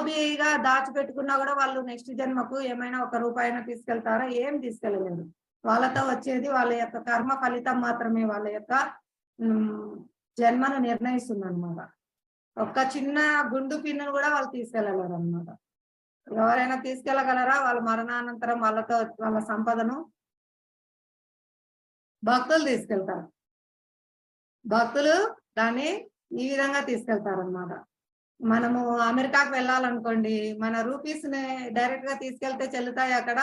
లోబీగా దాచిపెట్టుకున్నా కూడా వాళ్ళు నెక్స్ట్ జన్మకు ఏమైనా ఒక రూపాయినా తీసుకెళ్తారా? ఏం తీసుకెళ్ళలేరు. వాళ్ళతో వచ్చేది వాళ్ళ యొక్క కర్మ ఫలితం మాత్రమే వాళ్ళ యొక్క జన్మను నిర్ణయిస్తుందన్నమాట. ఒక్క చిన్న గుండు పిన్నును కూడా వాళ్ళు తీసుకెళ్ళలేరు అన్నమాట. ఎవరైనా తీసుకెళ్ళగలరా? వాళ్ళ మరణానంతరం వాళ్ళతో వాళ్ళ సంపదను భక్తులు తీసుకెళ్తారు. భక్తులు దాన్ని ఈ విధంగా తీసుకెళ్తారన్నమాట. మనము అమెరికాకు వెళ్ళాలనుకోండి, మన రూపీస్ ని డైరెక్ట్ గా తీసుకెళ్తే చెల్లుతాయి అక్కడ?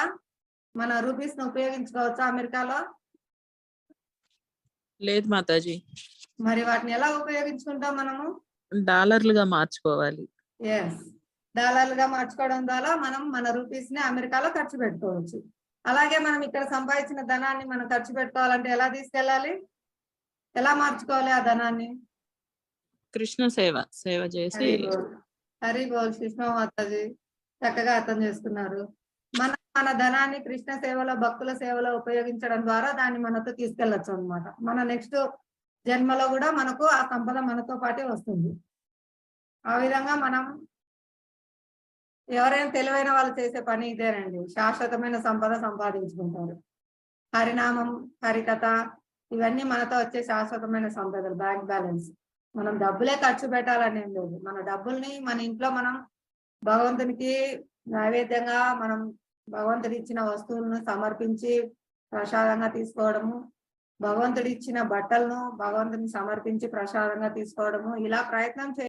మన రూపీస్ ని ఉపయోగించుకోవచ్చా అమెరికాలో? లేదు మాతాజీ. మరి వాటిని ఎలా ఉపయోగించుకుంటాం మనము? డాలర్లుగా మార్చుకోవాలి. ఎస్, డాలర్లుగా మార్చుకోవడం ద్వారా మనం మన రూపీస్ ని అమెరికాలో ఖర్చు పెట్టుకోవచ్చు. అలాగే మనం ఇక్కడ సంపాదించిన ధనాన్ని మనం ఖర్చు పెట్టుకోవాలంటే ఎలా తీసుకెళ్ళాలి? ఎలా మార్చుకోవాలి ఆ ధనాన్ని? కృష్ణ సేవ చేసి. హరి బోల్ కృష్ణ మాతాజీ, చక్కగా అర్థం చేసుకున్నారు. మన ధనాన్ని కృష్ణ సేవలో భక్తుల సేవలో ఉపయోగించడం ద్వారా దాన్ని మనతో తీసుకెళ్లొచ్చు అన్నమాట. మన నెక్స్ట్ జన్మలో కూడా మనకు ఆ సంపద మనతో పాటే వస్తుంది. ఆ విధంగా మనం ఎవరైనా తెలివైన వాళ్ళు చేసే పని ఇదేనండి. శాశ్వతమైన సంపద సంపాదించుకుంటారు. హరినామం, హరికథ ఇవన్నీ మనతో వచ్చే శాశ్వతమైన సంపదలు. Bank balance. మనం డబ్బులే ఖర్చు పెట్టాలని ఏం లేదు. మన డబ్బుల్ని మన ఇంట్లో మనం భగవంతునికి నైవేద్యంగా మనం భగవంతుడి ఇచ్చిన వస్తువులను సమర్పించి ప్రసాదంగా తీసుకోవడము, భగవంతుడి ఇచ్చిన బట్టలను భగవంతుని సమర్పించి ప్రసాదంగా తీసుకోవడము, ఇలా ప్రయత్నం